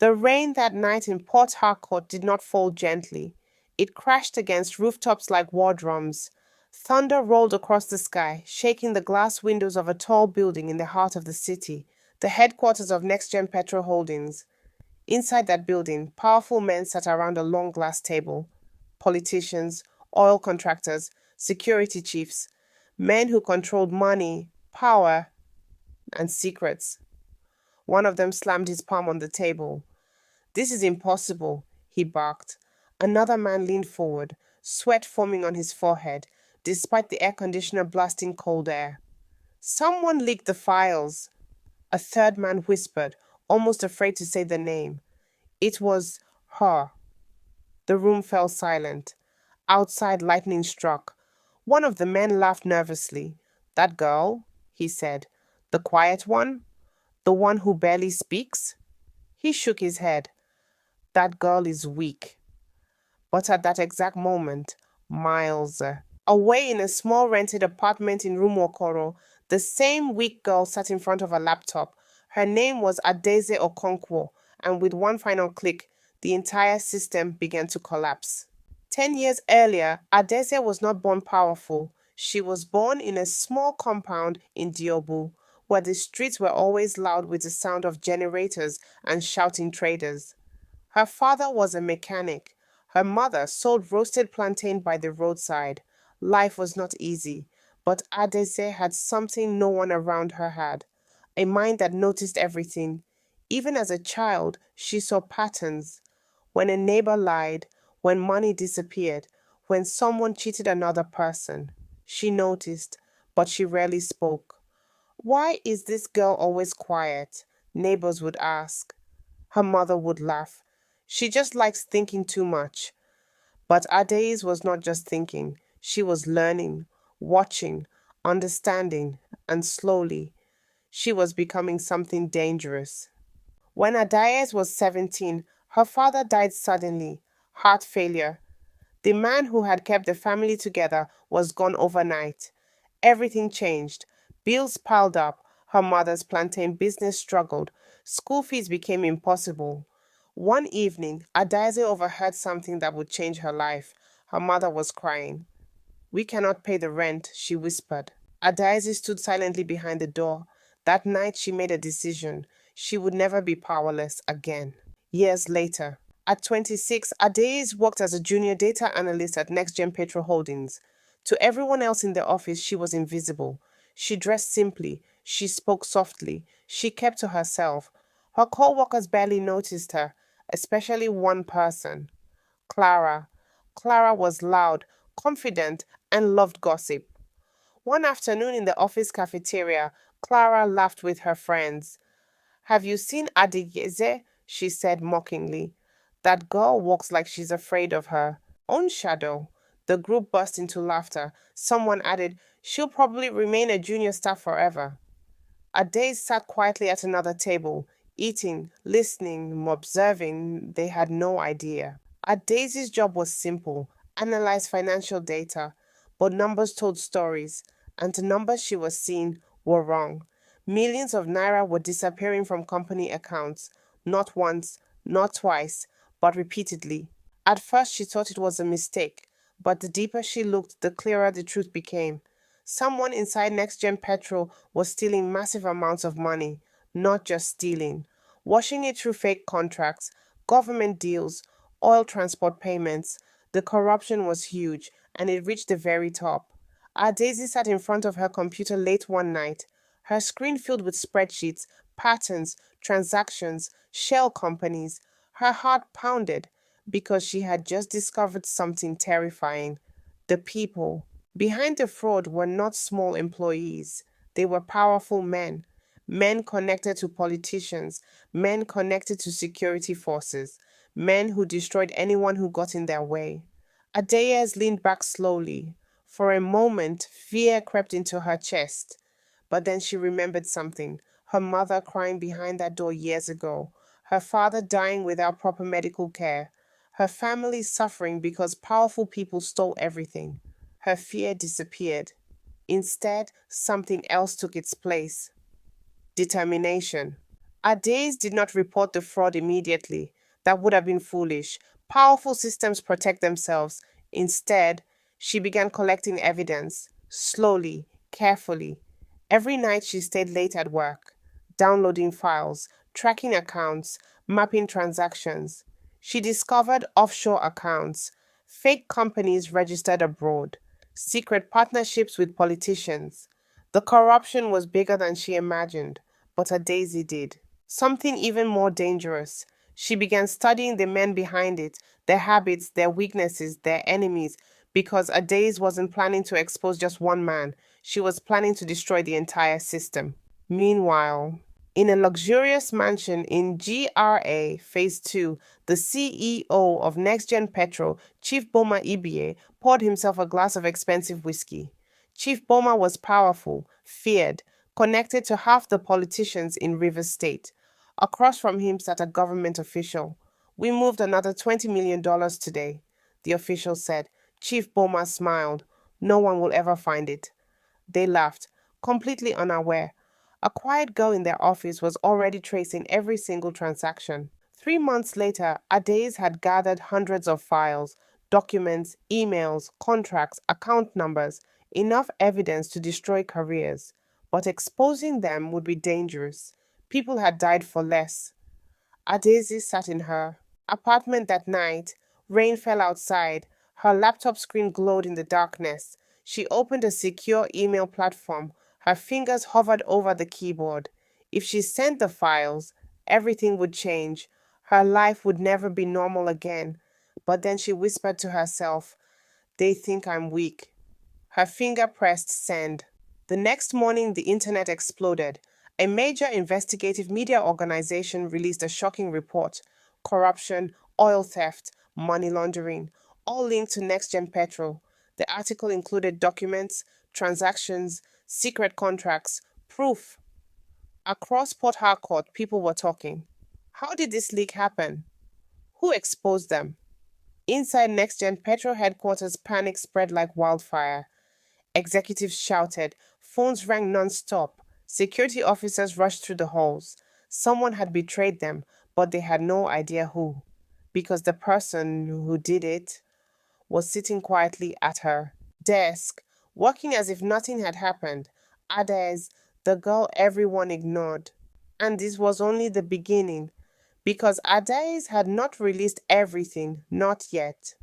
The rain that night in Port Harcourt did not fall gently. It crashed against rooftops like war drums. Thunder rolled across the sky, shaking the glass windows of a tall building in the heart of the city, the headquarters of NextGen Petrol Holdings. Inside that building, powerful men sat around a long glass table. Politicians, oil contractors, security chiefs, men who controlled money, power, and secrets. One of them slammed his palm on the table. "This is impossible," he barked. Another man leaned forward, sweat forming on his forehead, despite the air conditioner blasting cold air. "Someone leaked the files," a third man whispered, almost afraid to say the name. It was her. The room fell silent. Outside, lightning struck. One of the men laughed nervously. "That girl," he said. "The quiet one? The one who barely speaks?" He shook his head. "That girl is weak." But at that exact moment, miles away in a small rented apartment in Rumokoro, the same weak girl sat in front of a laptop. Her name was Adeze Okonkwo, and with one final click, the entire system began to collapse. 10 years earlier, Adeze was not born powerful. She was born in a small compound in Diobu, where the streets were always loud with the sound of generators and shouting traders. Her father was a mechanic. Her mother sold roasted plantain by the roadside. Life was not easy, but Adeze had something no one around her had, a mind that noticed everything. Even as a child, she saw patterns. When a neighbor lied, when money disappeared, when someone cheated another person. She noticed, but she rarely spoke. "Why is this girl always quiet?" neighbors would ask. Her mother would laugh. "She just likes thinking too much." But Ades was not just thinking, she was learning, watching, understanding, and slowly, she was becoming something dangerous. When Ades was 17, her father died suddenly, heart failure. The man who had kept the family together was gone overnight. Everything changed. Bills piled up. Her mother's plantain business struggled. School fees became impossible. One evening, Adaeze overheard something that would change her life. Her mother was crying. "We cannot pay the rent," she whispered. Adaeze stood silently behind the door. That night, she made a decision. She would never be powerless again. Years later, at 26, Adaeze worked as a junior data analyst at NextGen Petrol Holdings. To everyone else in the office, she was invisible. She dressed simply. She spoke softly. She kept to herself. Her co-workers barely noticed her, especially one person, Clara. Clara was loud, confident, and loved gossip. One afternoon in the office cafeteria, Clara laughed with her friends. "Have you seen Adiyeze?" she said mockingly. "That girl walks like she's afraid of her own shadow." The group burst into laughter. Someone added, "She'll probably remain a junior staff forever." Ade sat quietly at another table, eating, listening, observing. They had no idea. Ade's job was simple: analyze financial data, but numbers told stories, and the numbers she was seeing were wrong. Millions of naira were disappearing from company accounts, not once, not twice, but repeatedly. At first, she thought it was a mistake, but the deeper she looked, the clearer the truth became. Someone inside NextGen Petrol was stealing massive amounts of money, not just stealing, washing it through fake contracts, government deals, oil transport payments. The corruption was huge, and it reached the very top. Our Daisy sat in front of her computer late one night, her screen filled with spreadsheets, patterns, transactions, shell companies. Her heart pounded because she had just discovered something terrifying. The people behind the fraud were not small employees. They were powerful men, men connected to politicians, men connected to security forces, men who destroyed anyone who got in their way. Adeyes leaned back slowly. For a moment, fear crept into her chest. But then she remembered something: her mother crying behind that door years ago, her father dying without proper medical care, her family suffering because powerful people stole everything. Her fear disappeared. Instead, something else took its place: determination. Adaze did not report the fraud immediately. That would have been foolish. Powerful systems protect themselves. Instead, she began collecting evidence, slowly, carefully. Every night she stayed late at work, downloading files, tracking accounts, mapping transactions. She discovered offshore accounts, fake companies registered abroad, secret partnerships with politicians. The corruption was bigger than she imagined, but a Daisy did. Something even more dangerous. She began studying the men behind it, their habits, their weaknesses, their enemies, because Adaze wasn't planning to expose just one man. She was planning to destroy the entire system. Meanwhile, in a luxurious mansion in GRA Phase 2, the CEO of NextGen Petrol, Chief Boma Ibie, poured himself a glass of expensive whiskey. Chief Boma was powerful, feared, connected to half the politicians in Rivers State. Across from him sat a government official. We moved another $20 million today, the official said. Chief Boma smiled. No one will ever find it. They laughed, completely unaware. A quiet girl in their office was already tracing every single transaction. 3 months later, Adaze had gathered hundreds of files, documents, emails, contracts, account numbers, enough evidence to destroy careers. But exposing them would be dangerous. People had died for less. Adaze sat in her apartment that night. Rain fell outside. Her laptop screen glowed in the darkness. She opened a secure email platform. Her fingers hovered over the keyboard. If she sent the files, everything would change. Her life would never be normal again. But then she whispered to herself, "They think I'm weak." Her finger pressed send. The next morning, the internet exploded. A major investigative media organization released a shocking report: corruption, oil theft, money laundering, all linked to NextGen Petrol. The article included documents, transactions, secret contracts, proof. Across Port Harcourt, people were talking. How did this leak happen? Who exposed them? Inside NextGen Petrol headquarters, panic spread like wildfire. Executives shouted. Phones rang non-stop. Security officers rushed through the halls. Someone had betrayed them, but they had no idea who. Because the person who did it was sitting quietly at her desk, working as if nothing had happened. Ades, the girl everyone ignored. And this was only the beginning, because Ades had not released everything, not yet.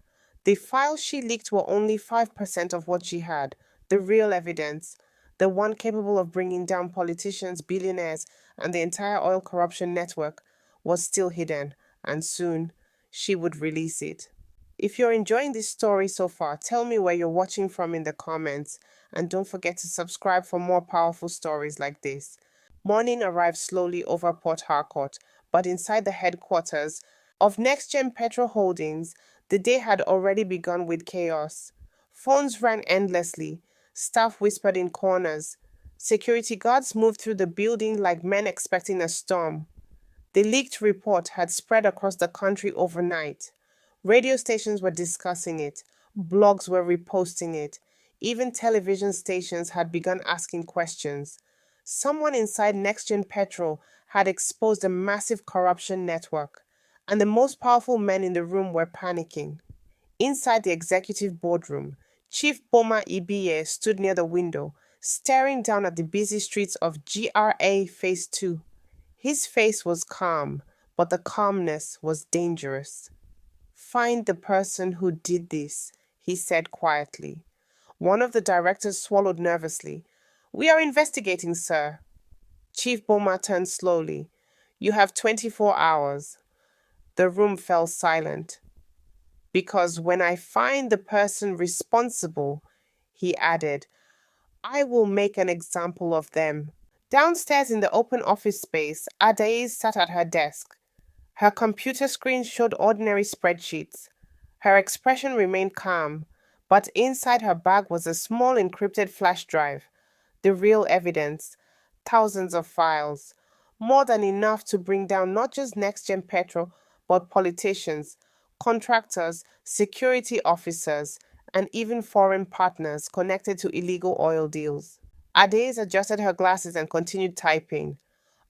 The files she leaked were only 5% of what she had, the real evidence, the one capable of bringing down politicians, billionaires, and the entire oil corruption network, was still hidden, and soon she would release it. If you're enjoying this story so far, tell me where you're watching from in the comments, and don't forget to subscribe for more powerful stories like this. Morning arrived slowly over Port Harcourt, but inside the headquarters of NextGen Petrol Holdings, the day had already begun with chaos. Phones rang endlessly, staff whispered in corners, security guards moved through the building like men expecting a storm. The leaked report had spread across the country overnight. Radio stations were discussing it, blogs were reposting it, even television stations had begun asking questions. Someone inside NextGen Petrol had exposed a massive corruption network, and the most powerful men in the room were panicking. Inside the executive boardroom, Chief Boma Ibie stood near the window, staring down at the busy streets of GRA Phase 2. His face was calm, but the calmness was dangerous. "Find the person who did this," he said quietly. One of the directors swallowed nervously. "We are investigating, sir." Chief Boma turned slowly. "You have 24 hours." The room fell silent. "Because when I find the person responsible," he added, "I will make an example of them." Downstairs in the open office space, Adaise sat at her desk. Her computer screen showed ordinary spreadsheets. Her expression remained calm, but inside her bag was a small encrypted flash drive. The real evidence, thousands of files, more than enough to bring down not just NextGen Petrol, but politicians, contractors, security officers, and even foreign partners connected to illegal oil deals. Adaise adjusted her glasses and continued typing.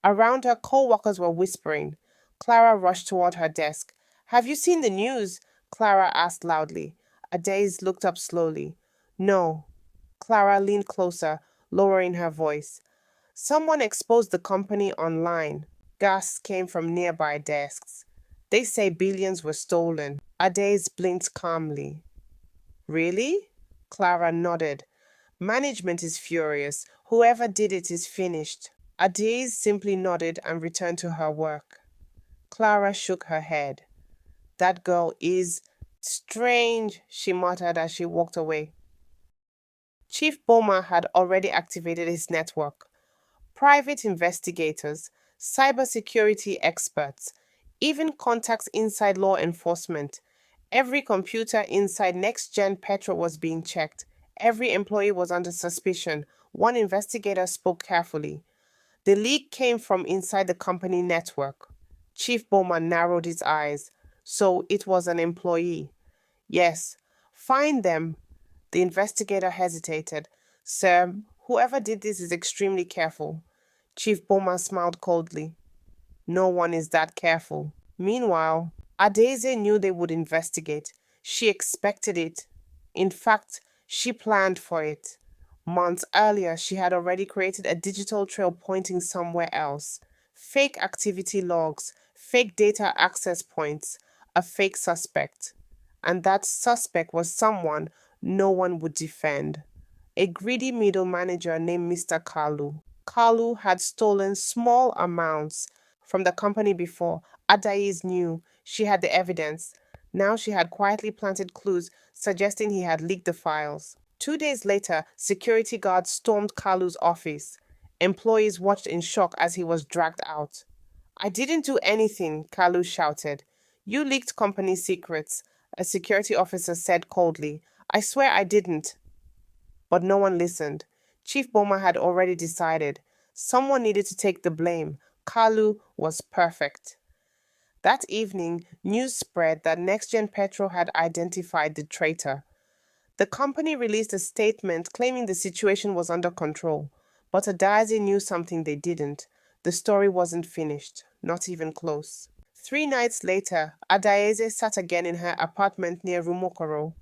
Around her, co-workers were whispering. Clara rushed toward her desk. Have you seen the news? Clara asked loudly. Adaze looked up slowly. No. Clara leaned closer, lowering her voice. Someone exposed the company online. Gasps came from nearby desks. They say billions were stolen. Adaze blinked calmly. Really? Clara nodded. Management is furious. Whoever did it is finished. Adaze simply nodded and returned to her work. Clara shook her head. That girl is strange, she muttered as she walked away. Chief Boma had already activated his network. Private investigators, cybersecurity experts, even contacts inside law enforcement. Every computer inside Next Gen Petro was being checked. Every employee was under suspicion. One investigator spoke carefully. The leak came from inside the company network. Chief Bowman narrowed his eyes. So it was an employee. Yes. Find them. The investigator hesitated. Sir, whoever did this is extremely careful. Chief Bowman smiled coldly. No one is that careful. Meanwhile, Adeze knew they would investigate. She expected it. In fact, she planned for it. Months earlier, she had already created a digital trail pointing somewhere else. Fake activity logs, fake data access points, a fake suspect. And that suspect was someone no one would defend. A greedy middle manager named Mr. Kalu. Kalu had stolen small amounts from the company before. Adais knew she had the evidence. Now she had quietly planted clues suggesting he had leaked the files. 2 days later, security guards stormed Kalu's office. Employees watched in shock as he was dragged out. I didn't do anything, Kalu shouted. You leaked company secrets, a security officer said coldly. I swear I didn't. But no one listened. Chief Boma had already decided. Someone needed to take the blame. Kalu was perfect. That evening, news spread that NextGen Petro had identified the traitor. The company released a statement claiming the situation was under control, but Adazi knew something they didn't. The story wasn't finished, not even close. 3 nights later, Adaeze sat again in her apartment near Rumokoro.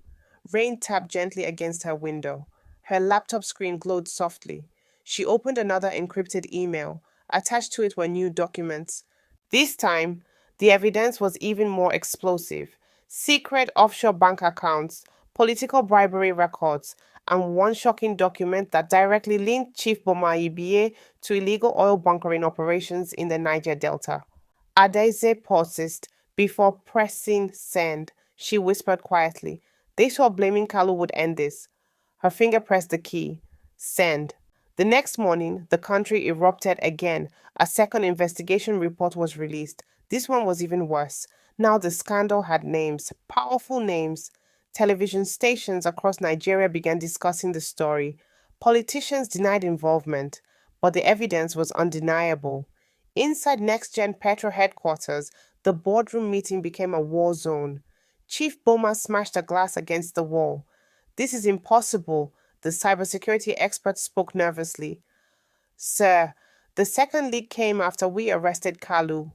Rain tapped gently against her window. Her laptop screen glowed softly. She opened another encrypted email. Attached to it were new documents. This time, the evidence was even more explosive. Secret offshore bank accounts, political bribery records, and one shocking document that directly linked Chief Boma Ibie to illegal oil bunkering operations in the Niger Delta. Adese paused before pressing send. She whispered quietly. They saw blaming Kalu would end this. Her finger pressed the key. Send. The next morning, the country erupted again. A second investigation report was released. This one was even worse. Now the scandal had names, powerful names. Television stations across Nigeria began discussing the story. Politicians denied involvement, but the evidence was undeniable. Inside NextGen Petro headquarters, the boardroom meeting became a war zone. Chief Boma smashed a glass against the wall. This is impossible, the cybersecurity expert spoke nervously. Sir, the second leak came after we arrested Kalu.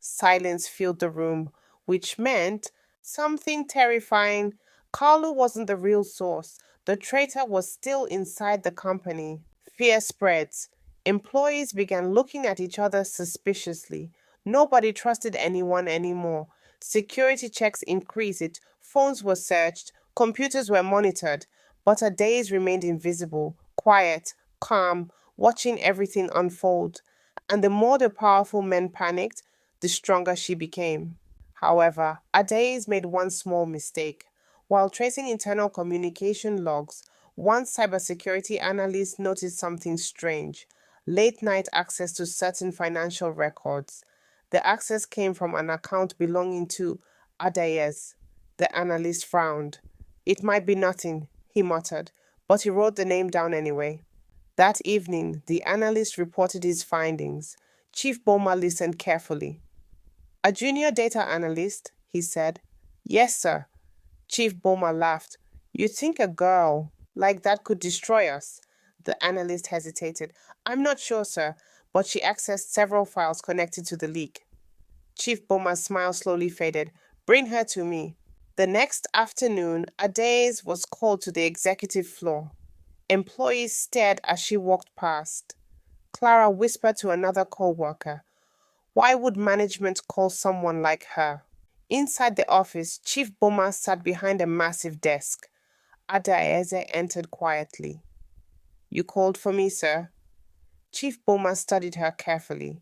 Silence filled the room, which meant something terrifying. Kalu wasn't the real source. The traitor was still inside the company. Fear spreads. Employees began looking at each other suspiciously. Nobody trusted anyone anymore. Security checks increased, phones were searched, computers were monitored, but her days remained invisible, quiet, calm, watching everything unfold. And the more the powerful men panicked, the stronger she became. However, Adaze made one small mistake. While tracing internal communication logs, one cybersecurity analyst noticed something strange: late night access to certain financial records. The access came from an account belonging to Adaez. The analyst frowned. It might be nothing, he muttered, but he wrote the name down anyway. That evening, the analyst reported his findings. Chief Boma listened carefully. A junior data analyst, he said. Yes, sir. Chief Boma laughed. You think a girl like that could destroy us? The analyst hesitated. I'm not sure, sir, but she accessed several files connected to the leak. Chief Boma's smile slowly faded. Bring her to me. The next afternoon, Adaze was called to the executive floor. Employees stared as she walked past. Clara whispered to another co-worker, why would management call someone like her? Inside the office, Chief Boma sat behind a massive desk. Adaeze entered quietly. You called for me, sir? Chief Boma studied her carefully.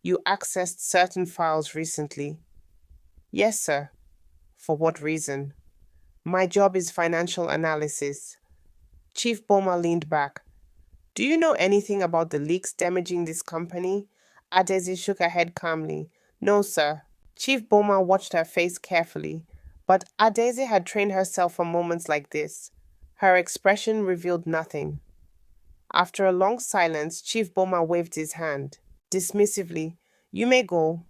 You accessed certain files recently. Yes, sir. For what reason? My job is financial analysis. Chief Boma leaned back. Do you know anything about the leaks damaging this company? Adesi shook her head calmly. No, sir. Chief Boma watched her face carefully, but Adesi had trained herself for moments like this. Her expression revealed nothing. After a long silence, Chief Boma waved his hand. Dismissively, you may go.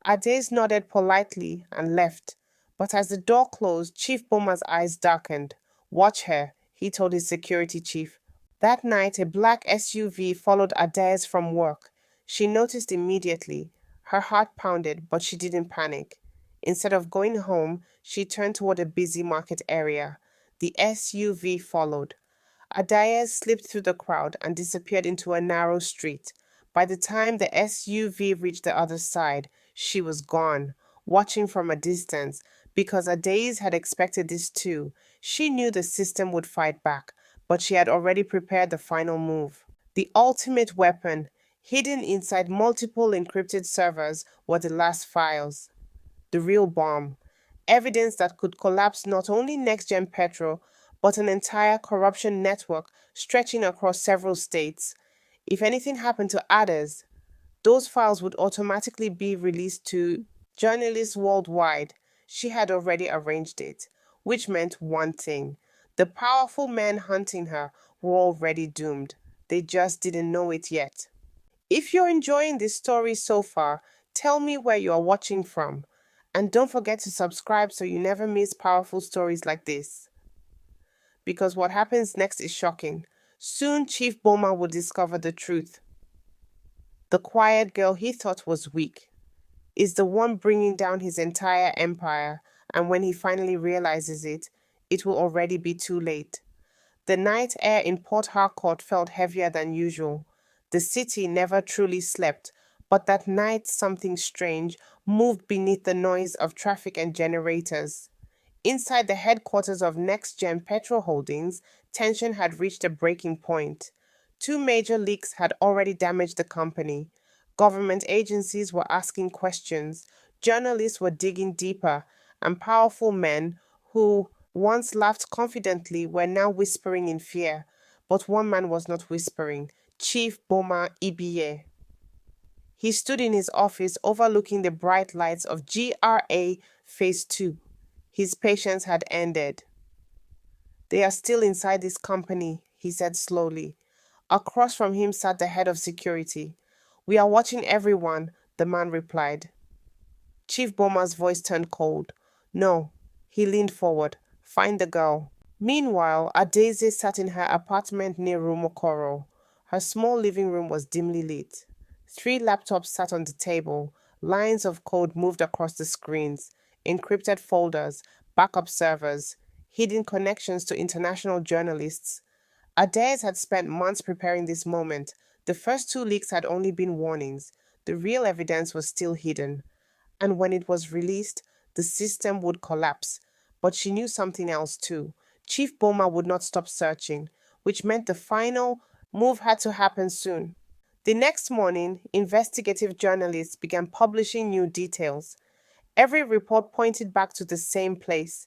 Ades nodded politely and left, but as the door closed, Chief Boma's eyes darkened. Watch her, he told his security chief. That night, a black SUV followed Ades from work. She noticed immediately. Her heart pounded, but she didn't panic. Instead of going home, she turned toward a busy market area. The SUV followed. Adaez slipped through the crowd and disappeared into a narrow street. By the time the SUV reached the other side, she was gone, watching from a distance, because Adaez had expected this too. She knew the system would fight back, but she had already prepared the final move. The ultimate weapon, hidden inside multiple encrypted servers, were the last files. The real bomb. Evidence that could collapse not only NextGen Petro, but an entire corruption network stretching across several states. If anything happened to others, those files would automatically be released to journalists worldwide. She had already arranged it, which meant one thing. The powerful men hunting her were already doomed. They just didn't know it yet. If you're enjoying this story so far, tell me where you are watching from. And don't forget to subscribe so you never miss powerful stories like this. Because what happens next is shocking. Soon Chief Boma would discover the truth. The quiet girl he thought was weak is the one bringing down his entire empire, and when he finally realizes it, it will already be too late. The night air in Port Harcourt felt heavier than usual. The city never truly slept, but that night something strange moved beneath the noise of traffic and generators. Inside the headquarters of NextGen Petrol Holdings, tension had reached a breaking point. Two major leaks had already damaged the company. Government agencies were asking questions, journalists were digging deeper, and powerful men who once laughed confidently were now whispering in fear. But one man was not whispering, Chief Boma Ibiye. He stood in his office overlooking the bright lights of GRA Phase 2. His patience had ended. They are still inside this company, he said slowly. Across from him sat the head of security. We are watching everyone, the man replied. Chief Boma's voice turned cold. No, he leaned forward. Find the girl. Meanwhile, Adeze sat in her apartment near Rumokoro. Her small living room was dimly lit. 3 laptops sat on the table. Lines of code moved across the screens. Encrypted folders, backup servers, hidden connections to international journalists. Adaez had spent months preparing this moment. The first 2 leaks had only been warnings. The real evidence was still hidden. And when it was released, the system would collapse. But she knew something else too. Chief Boma would not stop searching, which meant the final move had to happen soon. The next morning, investigative journalists began publishing new details. Every report pointed back to the same place.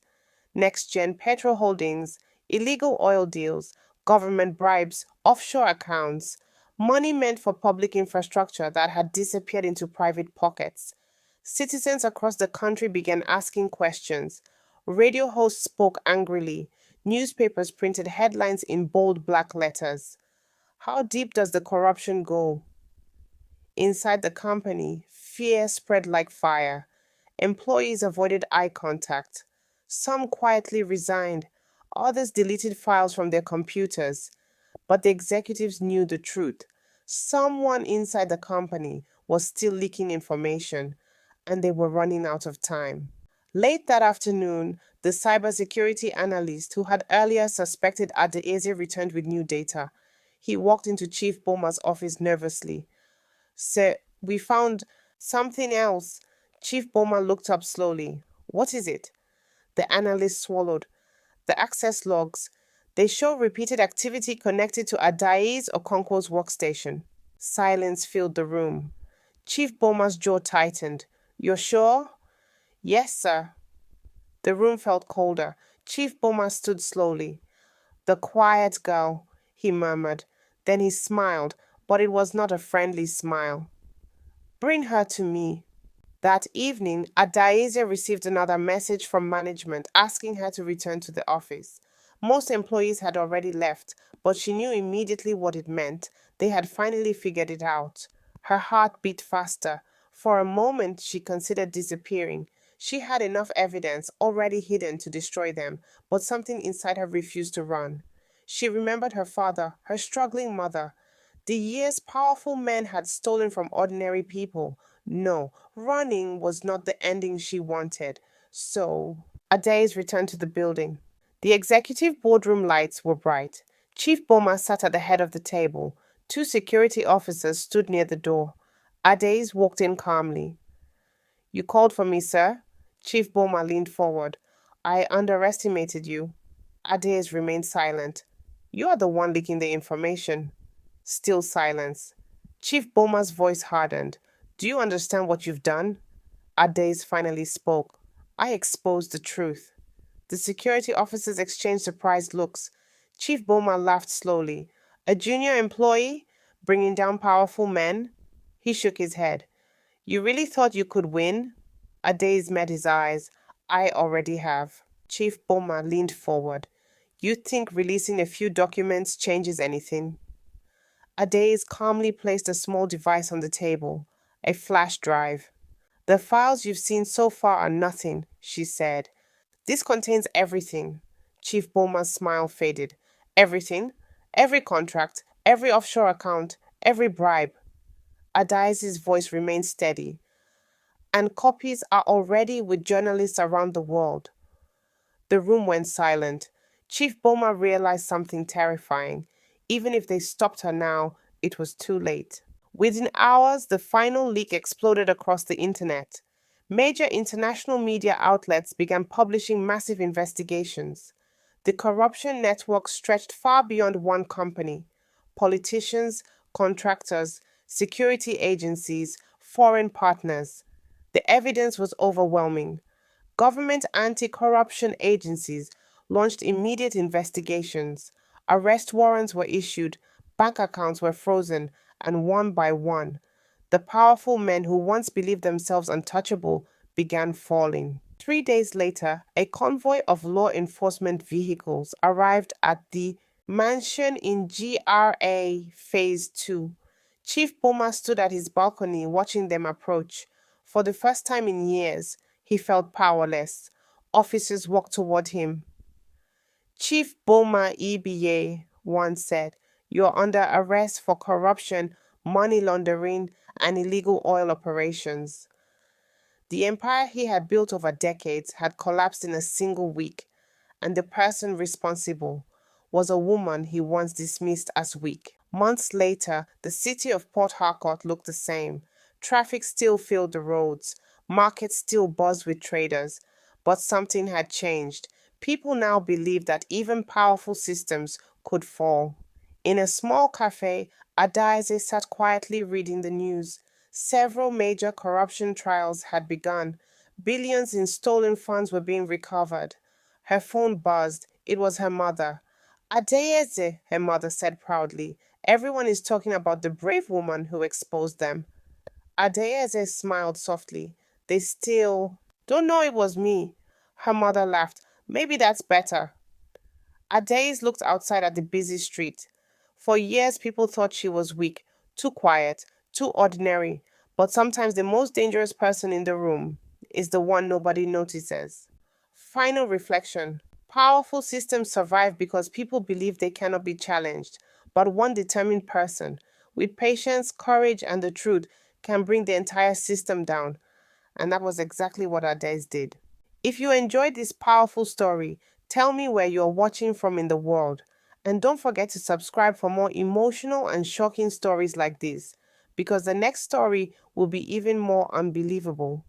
NextGen Petrol Holdings, illegal oil deals, government bribes, offshore accounts, money meant for public infrastructure that had disappeared into private pockets. Citizens across the country began asking questions. Radio hosts spoke angrily. Newspapers printed headlines in bold black letters. How deep does the corruption go? Inside the company, fear spread like fire. Employees avoided eye contact. Some quietly resigned. Others deleted files from their computers. But the executives knew the truth. Someone inside the company was still leaking information, and they were running out of time. Late that afternoon, the cybersecurity analyst who had earlier suspected Adeze returned with new data. He walked into Chief Boma's office nervously. Sir, we found something else. Chief Boma looked up slowly. What is it? The analyst swallowed. The access logs. They show repeated activity connected to Adai's Okonkwo's workstation. Silence filled the room. Chief Boma's jaw tightened. You're sure? Yes, sir. The room felt colder. Chief Boma stood slowly. The quiet girl, he murmured. Then he smiled, but it was not a friendly smile. Bring her to me. That evening, Adaeze received another message from management asking her to return to the office. Most employees had already left, but she knew immediately what it meant. They had finally figured it out. Her heart beat faster. For a moment, she considered disappearing. She had enough evidence already hidden to destroy them, but something inside her refused to run. She remembered her father, her struggling mother, the years powerful men had stolen from ordinary people. No, running was not the ending she wanted. So, Adaze returned to the building. The executive boardroom lights were bright. Chief Boma sat at the head of the table. Two security officers stood near the door. Adaze walked in calmly. You called for me, sir? Chief Boma leaned forward. I underestimated you. Adaze remained silent. You are the one leaking the information. Still silence. Chief Boma's voice hardened. Do you understand what you've done? Adaze finally spoke. I exposed the truth. The security officers exchanged surprised looks. Chief Boma laughed slowly. A junior employee? Bringing down powerful men? He shook his head. You really thought you could win? Adaze met his eyes. I already have. Chief Boma leaned forward. You think releasing a few documents changes anything? Adaze calmly placed a small device on the table, a flash drive. The files you've seen so far are nothing, she said. This contains everything. Chief Bowman's smile faded. Everything? Every contract, every offshore account, every bribe. Adaze's voice remained steady. And copies are already with journalists around the world. The room went silent. Chief Boma realized something terrifying. Even if they stopped her now, it was too late. Within hours, the final leak exploded across the internet. Major international media outlets began publishing massive investigations. The corruption network stretched far beyond one company. Politicians, contractors, security agencies, foreign partners. The evidence was overwhelming. Government anti corruption agencies launched immediate investigations. Arrest warrants were issued, bank accounts were frozen, and one by one, the powerful men who once believed themselves untouchable began falling. 3 days later, a convoy of law enforcement vehicles arrived at the mansion in GRA Phase 2. Chief Boma stood at his balcony watching them approach. For the first time in years, he felt powerless. Officers walked toward him. Chief Boma EBA once said, You're under arrest for corruption, money laundering, and illegal oil operations. The empire he had built over decades had collapsed in a single week, and the person responsible was a woman he once dismissed as weak. Months later, the city of Port Harcourt looked the same. Traffic still filled the roads, markets still buzzed with traders, but something had changed. People now believed that even powerful systems could fall. In a small cafe, Adaeze sat quietly reading the news. Several major corruption trials had begun. Billions in stolen funds were being recovered. Her phone buzzed. It was her mother. Adeyeze, her mother said proudly. Everyone is talking about the brave woman who exposed them. Adeyeze smiled softly. They still don't know it was me. Her mother laughed. Maybe that's better. Adaze looked outside at the busy street. For years, people thought she was weak, too quiet, too ordinary. But sometimes the most dangerous person in the room is the one nobody notices. Final reflection. Powerful systems survive because people believe they cannot be challenged. But one determined person, With patience, courage, and the truth, can bring the entire system down. And that was exactly what Ades did. If you enjoyed this powerful story, tell me where you're watching from in the world. And don't forget to subscribe for more emotional and shocking stories like this, because the next story will be even more unbelievable.